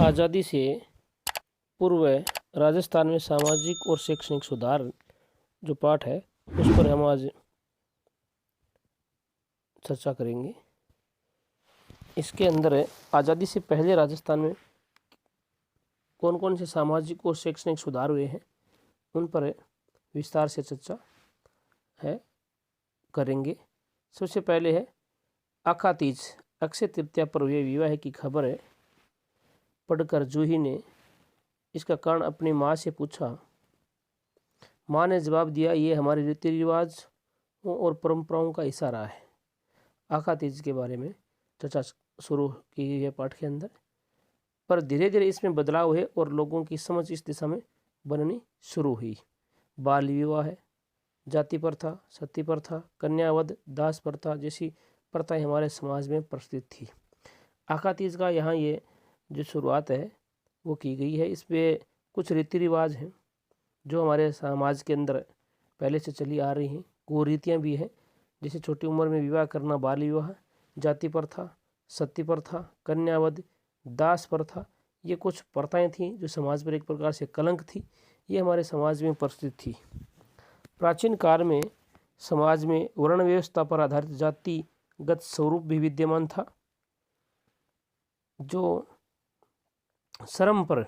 आज़ादी से पूर्व राजस्थान में सामाजिक और शैक्षणिक सुधार जो पाठ है उस पर हम आज चर्चा करेंगे। इसके अंदर आज़ादी से पहले राजस्थान में कौन कौन से सामाजिक और शैक्षणिक सुधार हुए हैं उन पर विस्तार से चर्चा करेंगे। सबसे पहले है आखा तीज, अक्षय तृतीया पर हुए विवाह की खबर है। पढ़कर जूही ने इसका कारण अपनी माँ से पूछा। माँ ने जवाब दिया, ये हमारे रीति रिवाज और परंपराओं का हिस्सा रहा है। आखा तीज के बारे में चर्चा शुरू की गई है पाठ के अंदर, पर धीरे धीरे इसमें बदलाव हुए और लोगों की समझ इस दिशा में बननी शुरू हुई। बाल विवाह, जाति प्रथा, सती प्रथा, कन्यावध, दास प्रथा जैसी प्रथाएं हमारे समाज में प्रचलित थी। आखा तीज का यहाँ ये जो शुरुआत है वो की गई है। इस पर कुछ रीति रिवाज हैं जो हमारे समाज के अंदर पहले से चली आ रही हैं। कुरीतियाँ भी हैं, जैसे छोटी उम्र में विवाह करना, बाल विवाह, जाति प्रथा, सती प्रथा, कन्यावध, दास प्रथा, ये कुछ प्रथाएं थीं जो समाज पर एक प्रकार से कलंक थी। ये हमारे समाज में प्रचलित थी। प्राचीन काल में समाज में वर्ण व्यवस्था पर आधारित जातिगत स्वरूप भी विद्यमान था, जो श्रम पर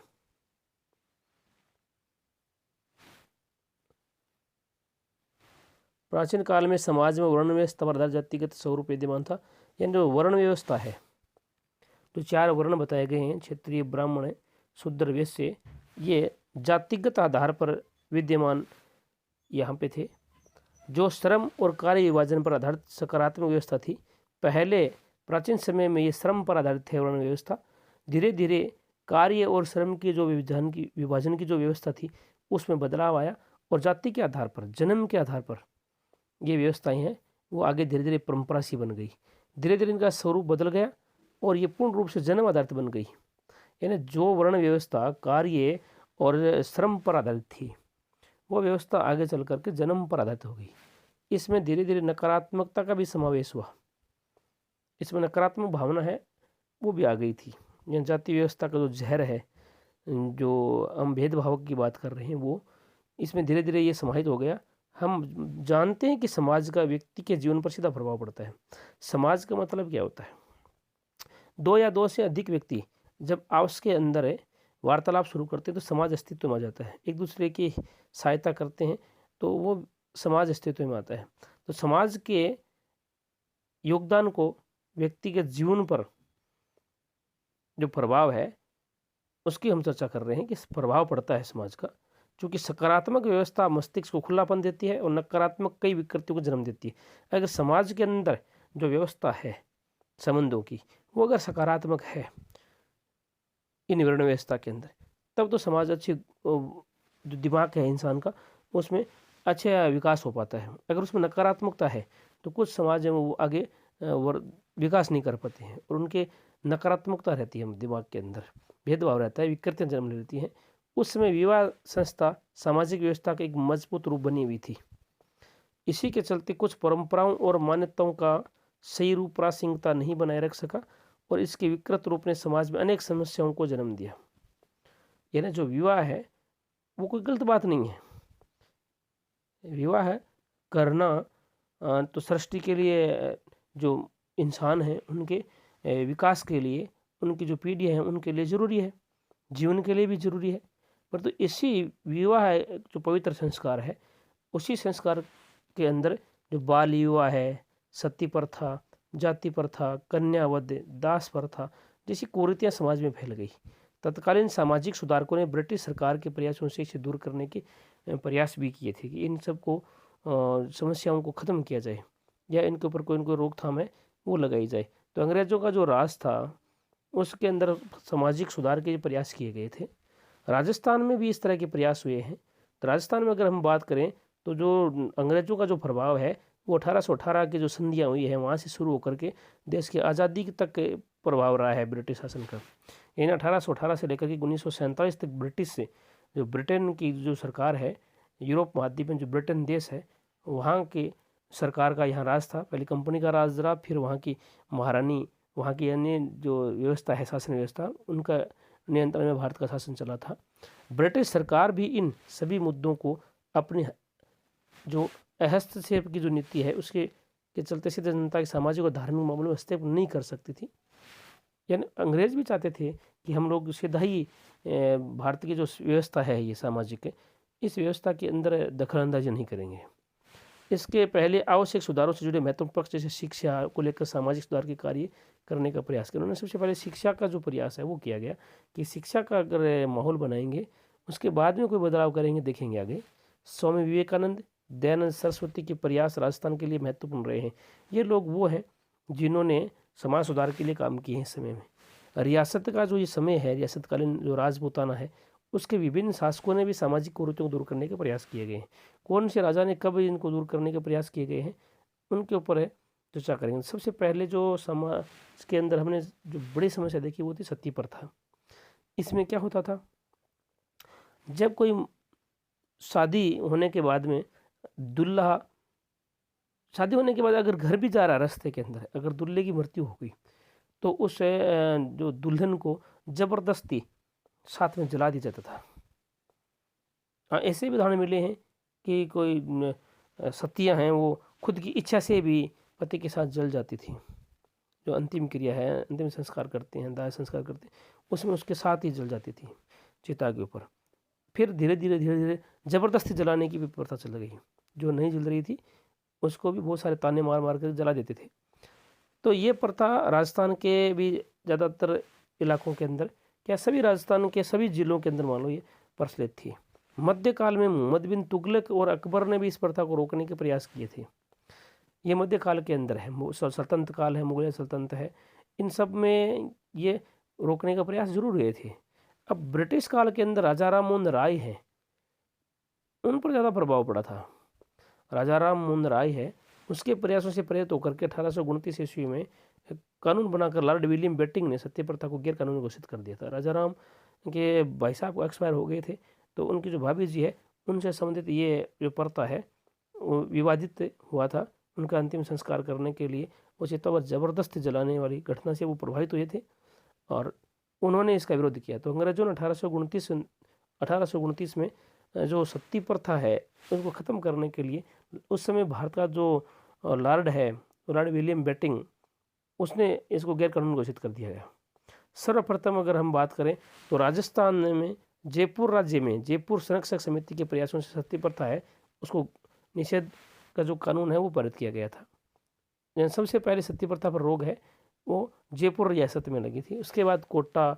प्राचीन काल में समाज में वर्ण व्यवस्था पर आधारित जातिगत स्वरूप विद्यमान था। यानी जो वर्ण व्यवस्था है, जो चार वर्ण बताए गए हैं, क्षत्रिय, ब्राह्मण, शूद्र, वैश्य, ये जातिगत आधार पर विद्यमान यहाँ पे थे। जो श्रम और कार्य विभाजन पर आधारित सकारात्मक व्यवस्था थी। पहले प्राचीन समय में ये श्रम पर आधारित थे वर्ण व्यवस्था। धीरे धीरे कार्य और श्रम की जो विभाजन की जो व्यवस्था थी उसमें बदलाव आया और जाति के आधार पर, जन्म के आधार पर ये व्यवस्थाएं हैं वो आगे धीरे धीरे परंपरा सी बन गई। धीरे धीरे इनका स्वरूप बदल गया और ये पूर्ण रूप से जन्म आधारित बन गई। यानी जो वर्ण व्यवस्था कार्य और श्रम पर आधारित थी वो व्यवस्था आगे चल करके जन्म पर आधारित हो गई। इसमें धीरे धीरे नकारात्मकता का भी समावेश हुआ। इसमें नकारात्मक भावना है वो भी आ गई थी। यह जाति व्यवस्था का जो जहर है, जो हम भेदभाव की बात कर रहे हैं, वो इसमें धीरे धीरे ये समाहित हो गया। हम जानते हैं कि समाज का व्यक्ति के जीवन पर सीधा प्रभाव पड़ता है। समाज का मतलब क्या होता है? दो या दो से अधिक व्यक्ति जब आपस के अंदर वार्तालाप शुरू करते हैं तो समाज अस्तित्व में आ जाता है। एक दूसरे की सहायता करते हैं तो वो समाज अस्तित्व में आता है। तो समाज के योगदान को व्यक्ति के जीवन पर जो प्रभाव है उसकी हम चर्चा कर रहे हैं कि प्रभाव पड़ता है समाज का। क्योंकि सकारात्मक व्यवस्था मस्तिष्क को खुलापन देती है और नकारात्मक कई विकृतियों को जन्म देती है। अगर समाज के अंदर जो व्यवस्था है संबंधों की वो अगर सकारात्मक है इन वर्ण व्यवस्था के अंदर, तब तो समाज अच्छी, जो दिमाग है इंसान का उसमें अच्छा विकास हो पाता है। अगर उसमें नकारात्मकता है तो कुछ समाज में वो आगे विकास नहीं कर पाते हैं और उनके नकारात्मकता रहती है, दिमाग के अंदर भेदभाव रहता है, विकृतियाँ जन्म लेती हैं। उस समय विवाह संस्था सामाजिक व्यवस्था का एक मजबूत रूप बनी हुई थी। इसी के चलते कुछ परंपराओं और मान्यताओं का सही रूप प्रासंगिकता नहीं बनाए रख सका और इसके विकृत रूप ने समाज में अनेक समस्याओं को जन्म दिया। यानी जो विवाह है वो कोई गलत बात नहीं है। विवाह करना तो सृष्टि के लिए, जो इंसान हैं उनके विकास के लिए, उनकी जो पीढ़ी है उनके लिए ज़रूरी है, जीवन के लिए भी ज़रूरी है। पर तो इसी विवाह जो पवित्र संस्कार है उसी संस्कार के अंदर जो बाल विवाह है, सती प्रथा, जाति प्रथा, कन्यावध, दास प्रथा जैसी कुरीतियाँ समाज में फैल गई। तत्कालीन सामाजिक सुधारकों ने ब्रिटिश सरकार के प्रयासों से इसे दूर करने के प्रयास भी किए थे कि इन सब को समस्याओं को ख़त्म किया जाए या इनके ऊपर कोई रोकथाम है वो लगाई जाए। तो अंग्रेज़ों का जो राज था उसके अंदर सामाजिक सुधार के प्रयास किए गए थे। राजस्थान में भी इस तरह के प्रयास हुए हैं। तो राजस्थान में अगर हम बात करें तो जो अंग्रेज़ों का जो प्रभाव है वो 1818 की जो संधियाँ हुई है वहाँ से शुरू होकर के देश की आज़ादी तक प्रभाव रहा है ब्रिटिश शासन का। यानी 1818 से लेकर के 1947 तक ब्रिटिश से जो ब्रिटेन की जो सरकार है, यूरोप महाद्वीप में जो ब्रिटेन देश है वहाँ की सरकार का यहाँ राज था। पहले कंपनी का राज रहा, फिर वहाँ की महारानी, वहाँ की अन्य जो व्यवस्था है शासन व्यवस्था, उनका नियंत्रण में भारत का शासन चला था। ब्रिटिश सरकार भी इन सभी मुद्दों को अपनी जो हस्तक्षेप की जो नीति है उसके चलते सीधे जनता के सामाजिक और धार्मिक मामलों में हस्तक्षेप नहीं कर सकती थी। यानी अंग्रेज भी चाहते थे कि हम लोग सीधा ही भारत की जो व्यवस्था है ये सामाजिक, इस व्यवस्था के अंदर दखलंदाजी नहीं करेंगे। इसके पहले आवश्यक सुधारों से जुड़े महत्वपूर्ण पक्ष जैसे शिक्षा को लेकर सामाजिक सुधार के कार्य करने का प्रयास किया। उन्होंने सबसे पहले शिक्षा का जो प्रयास है वो किया गया कि शिक्षा का अगर माहौल बनाएंगे उसके बाद में कोई बदलाव करेंगे, देखेंगे आगे। स्वामी विवेकानंद, दयानंद सरस्वती के प्रयास राजस्थान के लिए महत्वपूर्ण रहे हैं। ये लोग वो हैं जिन्होंने समाज सुधार के लिए काम किए हैं इस समय में। रियासत का जो ये समय है, रियासतकालीन जो राजपूताना है, उसके विभिन्न शासकों ने भी सामाजिक कुरीतियों को दूर करने के प्रयास किए गए हैं। कौन से राजा ने कब इनको दूर करने के प्रयास किए गए हैं उनके ऊपर है चर्चा करेंगे। सबसे पहले जो समाज के अंदर हमने जो बड़ी समस्या देखी वो थी सती प्रथा। इसमें क्या होता था, जब कोई शादी होने के बाद में दूल्हा, शादी होने के बाद अगर घर भी जा रहा है रास्ते के अंदर, अगर दूल्हे की मृत्यु हो गई तो उस जो दुल्हन को जबरदस्ती साथ में जला दिया जाता था। ऐसे भी उदाहरण मिले हैं कि कोई सतियां हैं वो खुद की इच्छा से भी पति के साथ जल जाती थी। जो अंतिम क्रिया है, अंतिम संस्कार करते हैं, दाह संस्कार करते हैं, उसमें उसके साथ ही जल जाती थी चिता के ऊपर। फिर धीरे धीरे जबरदस्ती जलाने की भी प्रथा चल गई। जो नहीं जल रही थी उसको भी बहुत सारे ताने मार मार कर जला देते थे। तो ये प्रथा राजस्थान के भी ज़्यादातर इलाकों के अंदर, क्या सभी राजस्थान के सभी जिलों के अंदर मान लो ये प्रचलित थी। मध्यकाल में मुहम्मद बिन तुगलक और अकबर ने भी इस प्रथा को रोकने के प्रयास किए थे। ये मध्यकाल के अंदर है, सल्तनत काल है, मुगल सल्तनत है, इन सब में ये रोकने का प्रयास जरूर हुए थे। अब ब्रिटिश काल के अंदर राजा राम मोहन राय हैं, उन पर ज़्यादा प्रभाव पड़ा था। राजा राम मोहन राय है, उसके प्रयासों से प्रेरित होकर के 1829 ईस्वी में कानून बनाकर लॉर्ड विलियम बेटिंग ने सत्य प्रथा को गैर कानूनी घोषित कर दिया था। राजा राम के भाई साहब को एक्सपायर हो गए थे, तो उनकी जो भाभी जी है उनसे संबंधित ये जो प्रथा है वो विवादित हुआ था। उनका अंतिम संस्कार करने के लिए वो चिता पर जबरदस्ती जलाने वाली घटना से वो प्रभावित हुए थे और उन्होंने इसका विरोध किया। तो अंग्रेजों ने 1829 में जो सती प्रथा है उसको ख़त्म करने के लिए उस समय भारत का जो लॉर्ड है, लॉर्ड विलियम बेटिंग, उसने इसको गैर कानूनी घोषित कर दिया गया। सर्वप्रथम अगर हम बात करें तो राजस्थान में जयपुर राज्य में जयपुर संरक्षक समिति के प्रयासों से सती प्रथा है उसको निषेध का जो कानून है वो पारित किया गया था। सबसे पहले सती प्रथा पर रोक है वो जयपुर रियासत में लगी थी। उसके बाद कोटा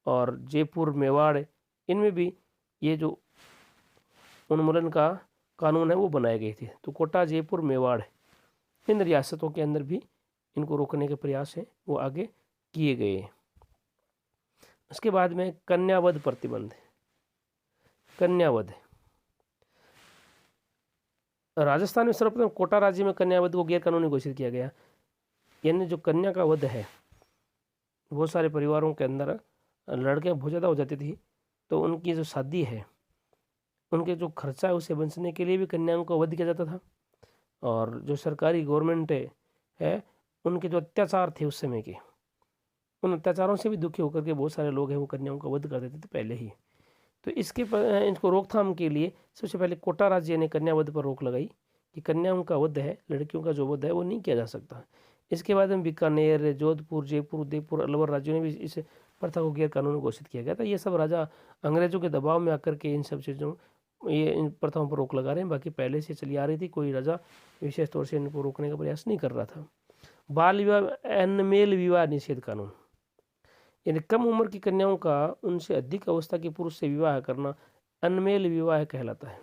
और जयपुर, मेवाड़, इनमें भी ये जो उन्मूलन का कानून है वो बनाए गए थे। तो कोटा, जयपुर, मेवाड़, इन रियासतों के अंदर भी इनको रोकने के प्रयास हैं वो आगे किए गए। उसके बाद में कन्यावध प्रतिबंध। कन्यावध राजस्थान में सर्वप्रथम कोटा राज्य में कन्यावध को गैर कानूनी घोषित किया गया। यानी जो कन्या का वध है, बहुत सारे परिवारों के अंदर लड़कियां बहुत ज़्यादा हो जाती थी, तो उनकी जो शादी है उनके जो खर्चा है उसे बचने के लिए भी कन्याओं का वध किया जाता था। और जो सरकारी गवर्नमेंट है उनके जो अत्याचार थे उस समय के, उन अत्याचारों से भी दुखी होकर के बहुत सारे लोग हैं वो कन्याओं का वध कर देते थे पहले ही। तो इनको रोकथाम के लिए सबसे पहले कोटा राज्य ने कन्यावध पर रोक लगाई कि कन्याओं का वध है, लड़कियों का जो वध है वो नहीं किया जा सकता। इसके बाद में बीकानेर, जोधपुर, जयपुर, उदयपुर, अलवर राज्यों ने भी इस प्रथा को गैर कानूनी घोषित किया गया था। ये सब राजा अंग्रेजों के दबाव में आकर के इन सब चीज़ों इन प्रथाओं पर रोक लगा रहे हैं। बाकी पहले से चली आ रही थी, कोई राजा विशेष तौर से इनको रोकने का प्रयास नहीं कर रहा था। बाल विवाह, अनमेल विवाह निषेध कानून, यानी कम उम्र की कन्याओं का उनसे अधिक अवस्था के पुरुष से विवाह करना अनमेल विवाह कहलाता है।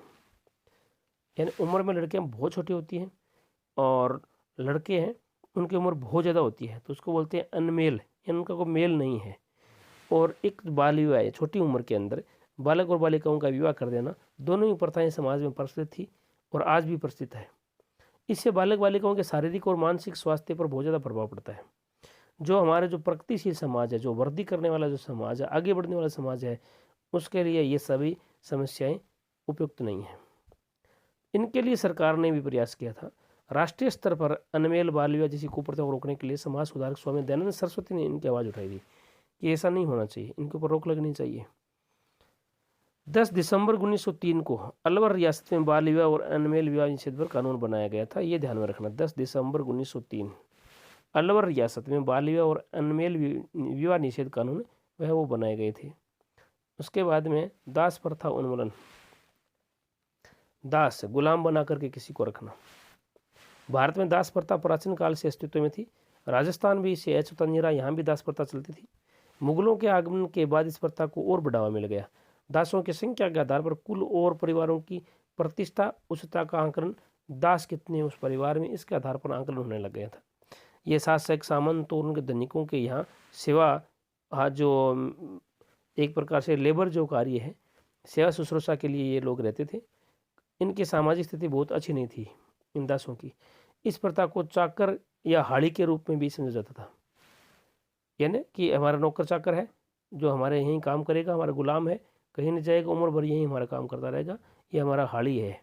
यानी उम्र में लड़कियां बहुत छोटी होती हैं और लड़के हैं उनकी उम्र बहुत ज़्यादा होती है, तो उसको बोलते हैं अनमेल, यानी उनका कोई मेल नहीं है। और एक बाल विवाह है, छोटी उम्र के अंदर बालक और बालिकाओं का विवाह कर देना, दोनों ही प्रथाएं समाज में प्रचलित थी और आज भी प्रचलित है। इससे बालक बालिकाओं के शारीरिक और मानसिक स्वास्थ्य पर बहुत ज़्यादा प्रभाव पड़ता है। जो हमारे जो प्रगतिशील समाज है, जो वृद्धि करने वाला जो समाज है, आगे बढ़ने वाला समाज है, उसके लिए ये सभी समस्याएं उपयुक्त नहीं हैं। इनके लिए सरकार ने भी प्रयास किया था। राष्ट्रीय स्तर पर अनमेल बाल विवाह जैसी कुप्रथा को रोकने के लिए समाज सुधारक स्वामी दयानंद सरस्वती ने इनकी आवाज़ उठाई थी कि ऐसा नहीं होना चाहिए, इनके ऊपर रोक लगनी चाहिए। 10 दिसंबर 1903 को अलवर रियासत में बाल विवाह और अनमेल विवाह निषेध पर कानून बनाया गया था, ये ध्यान में रखना। 10 दिसंबर 1903 अलवर रियासत में बाल विवाह और अनमेल विवाह निषेध कानून वह वो बनाए गए थे। उसके बाद में दास प्रथा उन्मूलन, दास गुलाम बना करके किसी को रखना। भारत में दास प्रथा प्राचीन काल से अस्तित्व में थी, राजस्थान भी इसे अछूता नहीं रहा, यहाँ भी दास प्रथा चलती थी। मुगलों के आगमन के बाद इस प्रथा को और बढ़ावा मिल गया। दासों की संख्या के आधार पर कुल और परिवारों की प्रतिष्ठा उच्चता का आंकलन, दास कितने उस परिवार में, इसके आधार पर आंकलन होने लग गया था। ये शासक सामंत और उनके धनिकों के यहाँ सेवा जो एक प्रकार से लेबर जो कार्य है, सेवा शुश्रूषा के लिए ये लोग रहते थे। इनकी सामाजिक स्थिति बहुत अच्छी नहीं थी इन दासों की। इस प्रथा को चाकर या हाड़ी के रूप में भी समझा जाता था, यानी कि हमारा नौकर चाकर है जो हमारे यहीं काम करेगा, हमारा गुलाम है, कहीं नहीं जाएगा, उम्र भर यहीं हमारा काम करता रहेगा, ये हमारा हाड़ी है।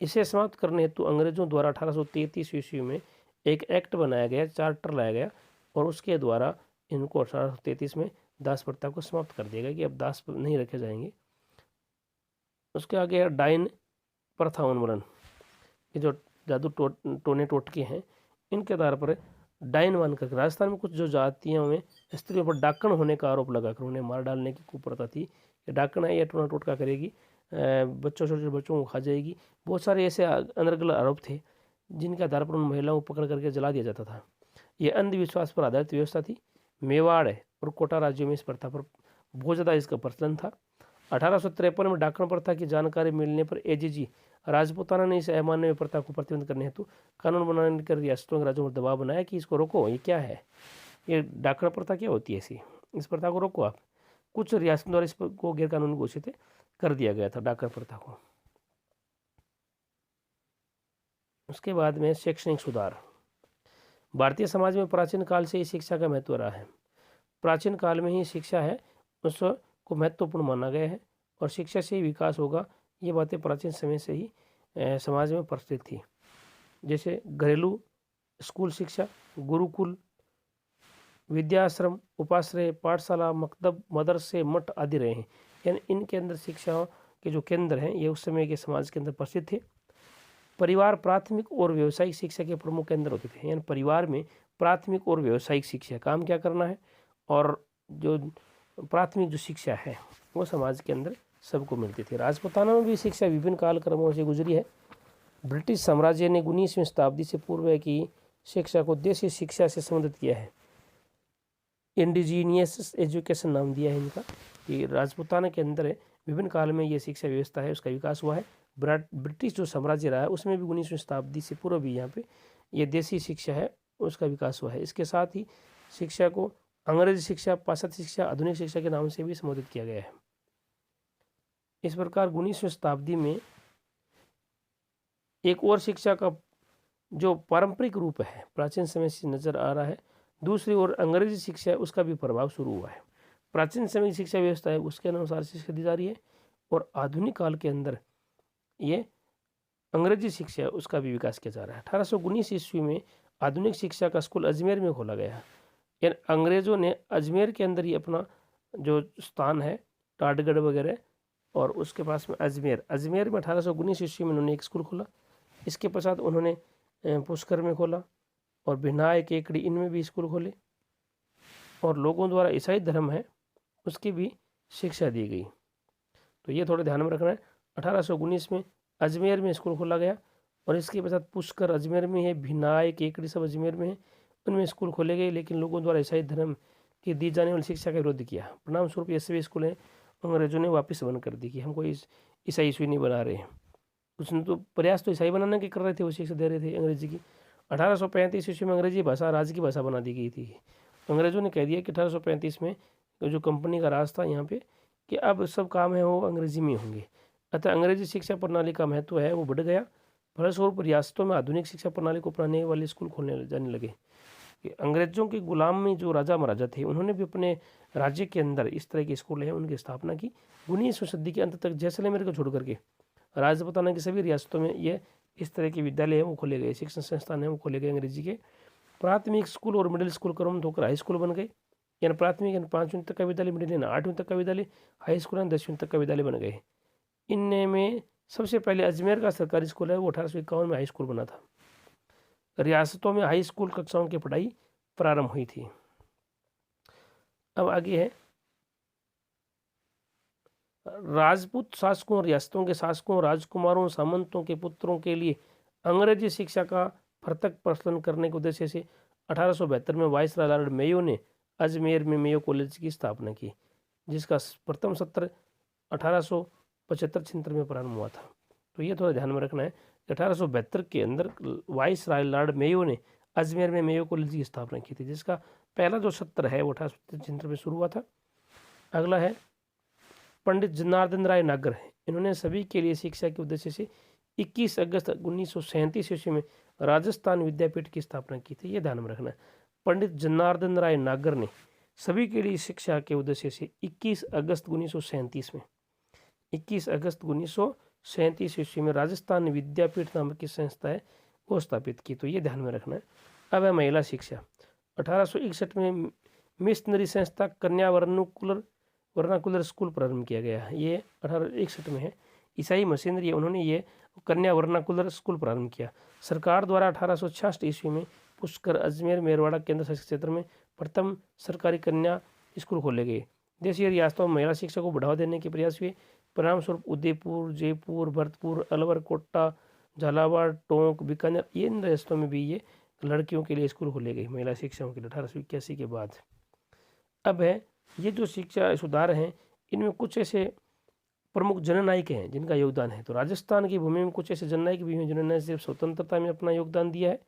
इसे समाप्त करने हेतु अंग्रेजों द्वारा 1833 ईस्वी में एक एक्ट बनाया गया, चार्टर लाया गया, और उसके द्वारा इनको 1833 में दास प्रथा को समाप्त कर दिया गया कि अब दास नहीं रखे जाएंगे। उसके आगे डाइन प्रथा उन्मूलन, ये जो जादू टोने टोटके हैं, इनके आधार पर डाइन मान कर राजस्थान में कुछ जो जातियों में स्त्रियों पर डाकण होने का आरोप लगाकर उन्हें मार डालने की कुप्रथा थी कि डाकण है या टोना टोटका करेगी, बच्चों छोटे छोटे बच्चों को खा जाएगी। बहुत सारे ऐसे अनर्गल आरोप थे जिनके आधार पर उन महिलाओं को पकड़ करके जला दिया जाता था। ये अंधविश्वास पर आधारित व्यवस्था थी। मेवाड़ और कोटा राज्यों में इस प्रथा पर बहुत ज़्यादा इसका प्रचलन था। 1853 में डाकण प्रथा की जानकारी मिलने पर एजीजी राजपूताना ने इस अमान्य प्रथा को प्रतिबंध करने हेतु कानून बनाने कर रियासतों के राज्यों पर दबाव बनाया कि इसको रोको, ये क्या है, ये डाकण प्रथा क्या होती है ऐसी, इस प्रथा को रोको आप। कुछ रियासतों द्वारा इसको गैर कानूनी घोषित कर दिया गया था डाकण प्रथा को। उसके बाद में शैक्षणिक सुधार। भारतीय समाज में प्राचीन काल से ही शिक्षा का महत्व रहा है। प्राचीन काल में ही शिक्षा है उसको महत्वपूर्ण माना गया है और शिक्षा से ही विकास होगा, ये बातें प्राचीन समय से ही समाज में प्रचलित थी। जैसे घरेलू स्कूल शिक्षा, गुरुकुल, विद्याश्रम, उपाश्रय, पाठशाला, मकतब, मदरसे, मठ आदि रहे हैं। यानी इनके अंदर शिक्षा के जो केंद्र हैं ये उस समय के समाज के अंदर प्रसिद्ध थे। परिवार प्राथमिक और व्यावसायिक शिक्षा के प्रमुख केंद्र होते थे। यानी परिवार में प्राथमिक और व्यावसायिक शिक्षा, काम क्या करना है, और जो प्राथमिक जो शिक्षा है वो समाज के अंदर सबको मिलती थी। राजपूताना में भी शिक्षा विभिन्न कालक्रमों से गुजरी है। ब्रिटिश साम्राज्य ने 19वीं शताब्दी से पूर्व की शिक्षा को देसी शिक्षा से संबंधित किया है। इंडिजीनियस एजुकेशन नाम दिया है इनका, कि राजपूताना के अंदर विभिन्न काल में ये शिक्षा व्यवस्था है उसका विकास हुआ है। ब्रिटिश जो साम्राज्य रहा है उसमें भी 19वीं शताब्दी से पूर्व भी यहाँ पे ये देसी शिक्षा है उसका विकास हुआ है। इसके साथ ही शिक्षा को अंग्रेजी शिक्षा, पाश्चात्य शिक्षा, आधुनिक शिक्षा के नाम से भी संबोधित किया गया है। इस प्रकार 19वीं शताब्दी में एक और शिक्षा का जो पारंपरिक रूप है प्राचीन समय से नजर आ रहा है, दूसरी ओर अंग्रेजी शिक्षा है उसका भी प्रभाव शुरू हुआ है। प्राचीन समय की शिक्षा व्यवस्था है उसके अनुसार शिक्षा दी जा रही है और आधुनिक काल के अंदर ये अंग्रेजी शिक्षा है उसका भी विकास किया जा रहा है। 1819 ईस्वी में आधुनिक शिक्षा का स्कूल अजमेर में खोला गया। यानी अंग्रेजों ने अजमेर के अंदर ही अपना जो स्थान है टाटगढ़ वगैरह और उसके पास में अजमेर में 1819 ईस्वी में उन्होंने एक स्कूल खोला। इसके पश्चात उन्होंने पुष्कर में खोला और भिनाय, केकड़ी, इनमें भी स्कूल खोले और लोगों द्वारा ईसाई धर्म है उसकी भी शिक्षा दी गई। तो ये थोड़ा ध्यान में रखना है। 1819 में अजमेर में स्कूल खोला गया और इसके पश्चात पुष्कर अजमेर में है, भिनाय, केकड़ी सब अजमेर में है, उनमें स्कूल खोले गए। लेकिन लोगों द्वारा ईसाई धर्म की दी जाने वाली शिक्षा का विरोध किया। परिणाम स्वरूप ये सभी स्कूल हैं अंग्रेजों ने वापस बंद कर दी कि हम कोई ईसाई नहीं बना रहे हैं। उसने तो प्रयास तो ईसाई बनाने के कर रहे थे, वो शिक्षा दे रहे थे अंग्रेजी की। 1835 ईस्वी में अंग्रेजी भाषा राज्य की भाषा बना दी गई थी। अंग्रेजों ने कह दिया कि 1835 में जो कंपनी का राज था यहाँ पे कि अब सब काम है वो अंग्रेजी में होंगे। अतः अंग्रेजी शिक्षा प्रणाली का महत्व है वो बढ़ गया। फलस्वरूप रियासतों में आधुनिक शिक्षा प्रणाली को अपनाने वाले स्कूल खोलने जाने लगे। कि अंग्रेजों के गुलाम में जो राजा महाराजा थे उन्होंने भी अपने राज्य के अंदर इस तरह के स्कूल हैं उनकी स्थापना की। 19वीं सदी के अंत तक जैसलमेर को छोड़ करके राजपूताना की सभी रियासतों में ये इस तरह के विद्यालय हैं वो खोले गए, शिक्षण संस्थान हैं वो खोले गए। अंग्रेजी के प्राथमिक स्कूल और मिडिल स्कूल क्रम होकर हाई स्कूल बन गए। यानी प्राथमिक यानी 5वीं तक का विद्यालय, मिडिल यानी 8वीं तक का विद्यालय, हाई स्कूल यानी 10वीं तक का विद्यालय बन गए। इनमें सबसे पहले अजमेर का सरकारी स्कूल है वो 1851 में हाई स्कूल बना था। रियासतों में हाई स्कूल कक्षाओं की पढ़ाई प्रारंभ हुई थी। अब आगे है राजपूत शासकों, रियासतों के शासकों, राजकुमारों, सामंतों के पुत्रों के लिए अंग्रेजी शिक्षा का पृथक प्रचलन करने के उद्देश्य से 1872 में वाइसराय लॉर्ड मेयो ने अजमेर में मेयो कॉलेज की स्थापना की, जिसका प्रथम सत्र 1875-76 में प्रारंभ हुआ था। तो ये थोड़ा ध्यान में रखना है। 1872 के अंदर वाइसराय लॉर्ड मेयो ने अजमेर में मेयो कॉलेज की स्थापना की थी, जिसका पहला जो सत्र है वो 1875 में शुरू हुआ था। अगला है पंडित जनार्दन राय नागर है। इन्होंने सभी के लिए शिक्षा के उद्देश्य से 21 अगस्त 1937 ईस्वी में राजस्थान विद्यापीठ की स्थापना की थी। ये ध्यान में रखना है। पंडित जनार्दन राय नागर ने सभी के लिए शिक्षा के उद्देश्य से 21 अगस्त 1937 में 21 अगस्त 1937 ईस्वी में राजस्थान विद्यापीठ नामक की संस्था है वो स्थापित की। तो ये ध्यान में रखना है। अब है महिला शिक्षा। 1861 में मिशनरी संस्था कन्या वर्नाकुलर स्कूल प्रारंभ किया गया है। ये 1861 में है। ईसाई मशीनरी उन्होंने ये कन्या वर्नाकुलर स्कूल प्रारंभ किया। सरकार द्वारा 1866 ईस्वी में पुष्कर, अजमेर, मेरवाड़ा केंद्र शासित क्षेत्र में प्रथम सरकारी कन्या स्कूल खोले गए। देशीय रियासतों में महिला शिक्षा को बढ़ावा देने के प्रयास हुए। परिणाम स्वरूप उदयपुर, जयपुर, भरतपुर, अलवर, कोटा, झालावाड़, टोंक, बीकानेर, इन रियासतों में भी ये लड़कियों के लिए स्कूल खोले गए महिला शिक्षाओं के लिए 1881 के बाद। अब है ये जो शिक्षा सुधार हैं इनमें कुछ ऐसे प्रमुख जननायक हैं जिनका योगदान है। तो राजस्थान की भूमि में कुछ ऐसे जननायक भी हैं जिन्होंने सिर्फ स्वतंत्रता में अपना योगदान दिया है,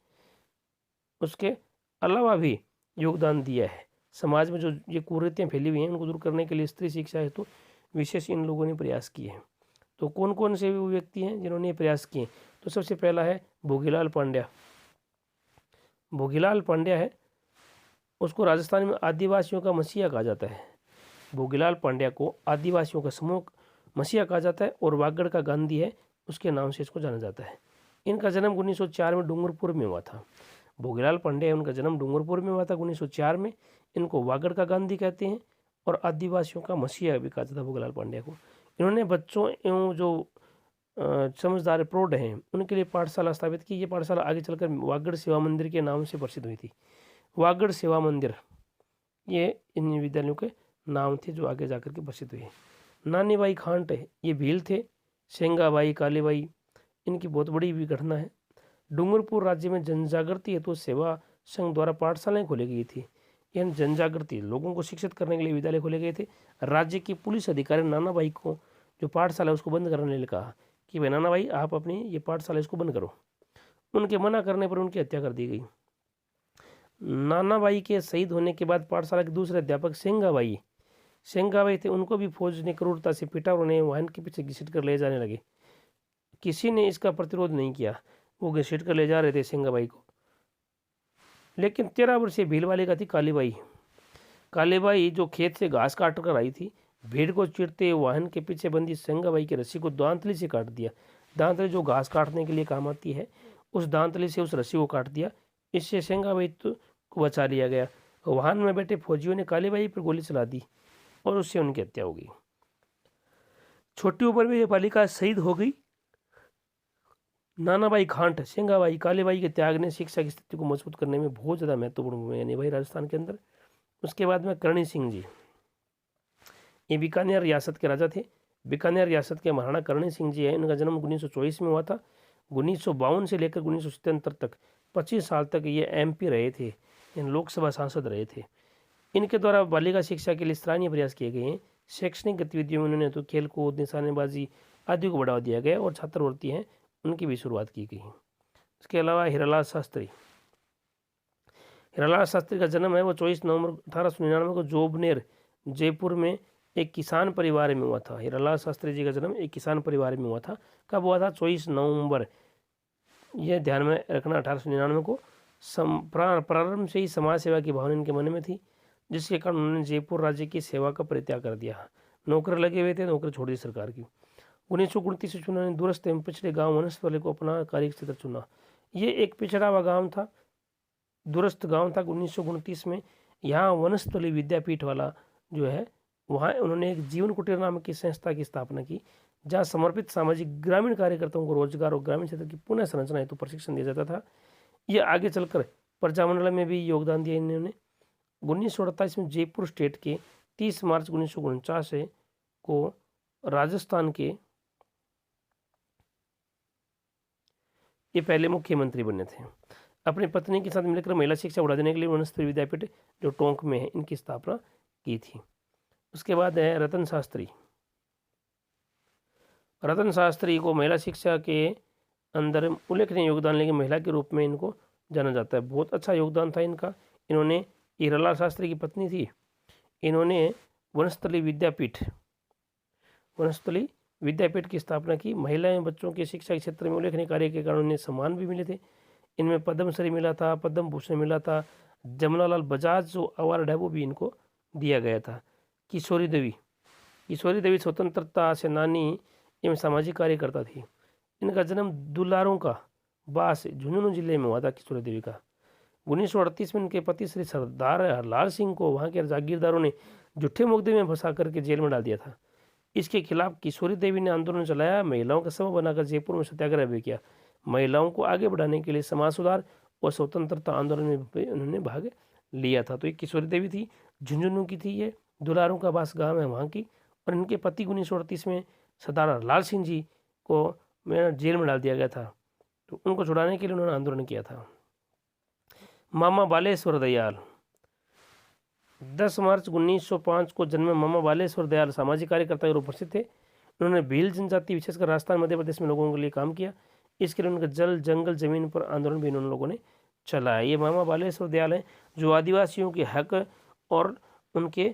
उसके अलावा भी योगदान दिया है समाज में जो ये कुरीतियाँ फैली हुई हैं उनको दूर करने के लिए स्त्री शिक्षा हेतु विशेष इन लोगों ने प्रयास किए हैं। तो कौन कौन से वो व्यक्ति हैं जिन्होंने ये प्रयास किए? तो सबसे पहला है भोगीलाल पांड्या। भोगीलाल पांड्या है, उसको राजस्थान में आदिवासियों का मसीहा कहा जाता है। भोगीलाल पांड्या को आदिवासियों का समूह मसीहा कहा जाता है और वागड़ का गांधी है उसके नाम से इसको जाना जाता है। इनका जन्म 1904 में डूंगरपुर में हुआ था। भोगीलाल पांड्या उनका जन्म डूंगरपुर में हुआ था 1904 में। इनको वागड़ का गांधी कहते हैं और आदिवासियों का मसीहा भी कहा जाता है भोगीलाल पांड्या को। इन्होंने बच्चों एवं जो समझदार प्रौढ़ हैं उनके लिए पाठशाला स्थापित की। ये पाठशाला आगे चलकर वागड़ सेवा मंदिर के नाम से प्रसिद्ध हुई थी। वागड़ सेवा मंदिर ये इन विद्यालयों के नाम थे जो आगे जाकर के प्रसिद्ध हुए। नानी बाई खांट है, ये भील थे। सेंगाबाई, कालीबाई, इनकी बहुत बड़ी भी घटना है। डूंगरपुर राज्य में जनजागृति हेतु सेवा संघ द्वारा पाठशालाएं खोली गई थी। यह जनजागृति लोगों को शिक्षित करने के लिए विद्यालय खोले गए थे। राज्य की पुलिस अधिकारी नानाबाई को जो पाठशाला है उसको बंद करने के लिए कहा कि भाई नानाबाई आप अपनी ये पाठशाला इसको बंद करो। उनके मना करने पर उनकी हत्या कर दी गई। नानाबाई के शहीद होने के बाद पाठशाला के दूसरे अध्यापक सेंगाबाई थे, उनको भी फौज ने क्रूरता से पीटा और उन्हें वाहन के पीछे घसीट कर ले जाने लगे। किसी ने इसका प्रतिरोध नहीं किया, वो घसीट कर ले जा रहे थे सेंगाबाई को। लेकिन 13 वर्षीय भील बालिका थी कालीबाई जो खेत से घास काट कर आई थी। भीड़ को चीरते वाहन के पीछे बंदी सेंगाबाई की रस्सी को दांतली से काट दिया। दांतली जो घास काटने के लिए काम आती है, उस दांतली से उस रस्सी को काट दिया। इससे सेंगाबाई को बचा लिया गया। वाहन में बैठे फौजियों ने कालीबाई पर गोली चला दी और उससे उनकी हत्या हो गई। छोटी उम्र में यह बालिका शहीद हो गई। नानाबाई खांट, सेंगाबाई, कालीबाई के त्याग ने शिक्षा की स्थिति को मजबूत करने में बहुत ज़्यादा महत्वपूर्ण भूमिका निभाई राजस्थान के अंदर। उसके बाद में करणी सिंह जी, ये बीकानेर रियासत के राजा थे। बीकानेर रियासत के महाराणा करणी सिंह जी है। इनका जन्म 1924 में हुआ था। 1952 से लेकर 1977 तक 25 साल तक ये MP रहे थे, इन लोकसभा सांसद रहे थे। इनके द्वारा बालिका शिक्षा के लिए सराहनीय प्रयास किए गए हैं। शैक्षणिक गतिविधियों में उन्होंने तो खेल कूद, निशानेबाजी आदि को बढ़ावा दिया गया और छात्रवृत्ति हैं उनकी भी शुरुआत की गई। इसके अलावा हीरालाल शास्त्री का जन्म है वो 24 नवंबर 1899 को जोबनेर जयपुर में एक किसान परिवार में हुआ था। हीरालाल शास्त्री जी का जन्म एक किसान परिवार में हुआ था। कब हुआ था? 24 नवंबर। यह ध्यान में रखना। 1899 को प्रारंभ से ही समाज सेवा की भावना इनके मन में थी, जिसके कारण उन्होंने जयपुर राज्य की सेवा का परित्याग कर दिया। नौकर लगे हुए थे, नौकरी छोड़ दी सरकार की। 1929 में उन्होंने दूरस्थ एवं पिछड़े गांव वनस्पति को अपना कार्य क्षेत्र चुना। ये एक पिछड़ा हुआ गांव था, दूरस्थ गांव था। 1929 में यहाँ वनस्थली विद्यापीठ वाला जो है वहाँ उन्होंने एक जीवन कुटीर नाम की संस्था की स्थापना की, जहाँ समर्पित सामाजिक ग्रामीण कार्यकर्ताओं को रोजगार और ग्रामीण क्षेत्र की पुनः संरचना हेतु प्रशिक्षण दिया जाता था। ये आगे चलकर प्रजामंडल में भी योगदान दिया इन्होंने। 1948 में जयपुर स्टेट के 30 मार्च 1949 को राजस्थान के ये पहले मुख्यमंत्री बने थे। अपनी पत्नी के साथ मिलकर महिला शिक्षा बढ़ा देने के लिए वनस्थली विद्यापीठ जो टोंक में है इनकी स्थापना की थी। उसके बाद है रतन शास्त्री। रतन शास्त्री को महिला शिक्षा के अंदर उल्लेखनीय योगदान लेके महिला के रूप में इनको जाना जाता है। बहुत अच्छा योगदान था इनका। इन्होंने, हीरालाल शास्त्री की पत्नी थी, इन्होंने वनस्थली विद्यापीठ की स्थापना की। महिला एवं बच्चों के शिक्षा के क्षेत्र में उल्लेखनीय कार्य के कारण उन्हें सम्मान भी मिले थे। इनमें पद्मश्री मिला था, पद्म भूषण मिला था। जमनालाल बजाज जो अवार्ड है वो भी इनको दिया गया था। किशोरी देवी स्वतंत्रता सेनानी एवं सामाजिक कार्यकर्ता थी। इनका जन्म दुलारों का बास झुंझुनू जिले में हुआ था किशोरी देवी का। 1938 में इनके पति श्री सरदार लाल सिंह को वहाँ के जागीरदारों ने झूठे मुकदमे में फंसा करके जेल में डाल दिया था। इसके खिलाफ किशोरी देवी ने आंदोलन चलाया। महिलाओं का समूह बनाकर जयपुर में सत्याग्रह भी किया। महिलाओं को आगे बढ़ाने के लिए समाज सुधार और स्वतंत्रता आंदोलन में भी उन्होंने भाग लिया था। तो ये किशोरी देवी थी, झुंझुनू की थी, ये दुलारों का बास गाँव है वहाँ की। और इनके पति 1938 में सरदार लाल सिंह जी को जेल में डाल दिया गया था, तो उनको छुड़ाने के लिए उन्होंने आंदोलन किया था। मामा बालेश्वर दयाल, 10 मार्च 1905 को जन्मे मामा बालेश्वर दयाल सामाजिक कार्यकर्ता के रूप में प्रसिद्ध थे। उन्होंने भील जनजाति विशेषकर राजस्थान मध्य प्रदेश में लोगों के लिए काम किया। इसके लिए उनका जल जंगल जमीन पर आंदोलन भी उन लोगों ने चलाया। ये मामा बालेश्वर दयाल हैं जो आदिवासियों के हक और उनके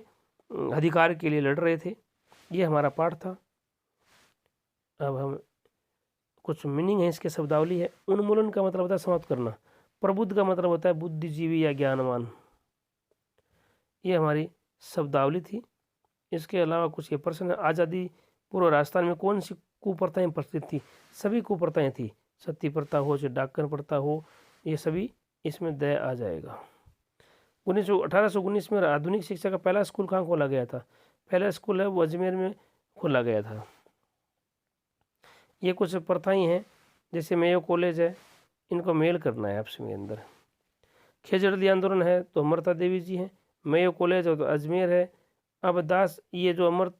अधिकार के लिए लड़ रहे थे। ये हमारा पाठ था। अब हम कुछ मीनिंग है इसके, शब्दावली है। उन्मूलन का मतलब होता है समाप्त करना। प्रबुद्ध का मतलब होता है बुद्धिजीवी या ज्ञानवान। ये हमारी शब्दावली थी। इसके अलावा कुछ ये प्रश्न है। आज़ादी पूर्व राजस्थान में कौन सी कुप्रथाएं प्रचलित थी? सभी कुप्रथाएं थी। सती प्रथा हो, चाहे डाकन प्रथा हो, ये सभी इसमें दया आ जाएगा। 1819 में आधुनिक शिक्षा का पहला स्कूल कहाँ खोला गया था? पहला स्कूल है वो अजमेर में खोला गया था। ये कुछ प्रथाएं हैं, जैसे मेयो कॉलेज है, इनको मेल करना है आपस में अंदर। खेजड़दी आंदोलन है तो अमृता देवी जी हैं। मेयो कॉलेज है तो अजमेर है। अब दास, ये जो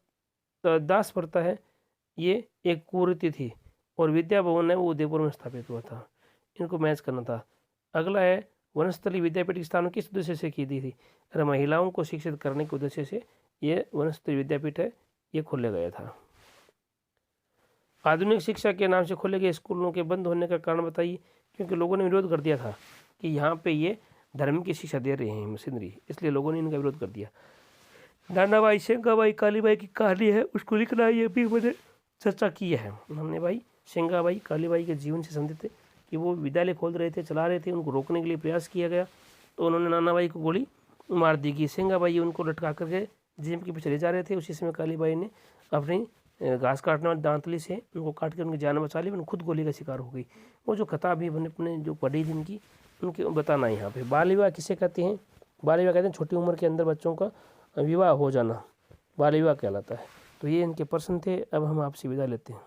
दास प्रथा है ये एक कुरीति थी और विद्या भवन है वो उदयपुर में स्थापित हुआ था। इनको मैच करना था। अगला है वनस्थली विद्यापीठ की स्थापना किस उद्देश्य से की दी थी? अरे महिलाओं को शिक्षित करने के उद्देश्य से ये वनस्थली विद्यापीठ है ये खोला गया था। आधुनिक शिक्षा के नाम से खोले गए स्कूलों के बंद होने का कारण बताइए। क्योंकि लोगों ने विरोध कर दिया था कि यहाँ पे ये धर्म की शिक्षा दे रहे हैं मशीनरी, इसलिए लोगों ने इनका विरोध कर दिया। नानाबाई सेंगाबाई कालीबाई की कहानी है, उसको लिखना ये भी मैंने चर्चा की है। नानाबाई सेंगाबाई कालीबाई के जीवन से संबंधित है कि वो विद्यालय खोल रहे थे, चला रहे थे, उनको रोकने के लिए प्रयास किया गया तो उन्होंने नानाबाई को गोली मार दी गई। सेंगाबाई उनको लटका करके जेब के पीछे ले जा रहे थे। उसी समय कालीबाई ने अपनी घास काटने वाली दांतली से उनको काट के उनकी जान बचा ली, खुद गोली का शिकार हो गई। वो जो कथा भी अपने जो पढ़ी थी इनकी, उनके बताना है यहाँ पे। बाल विवाह किसे कहते हैं? बाल विवाह कहते हैं छोटी उम्र के अंदर बच्चों का विवाह हो जाना, बाल विवाह कहलाता है। तो ये इनके प्रश्न थे। अब हम आपसे विदा लेते हैं।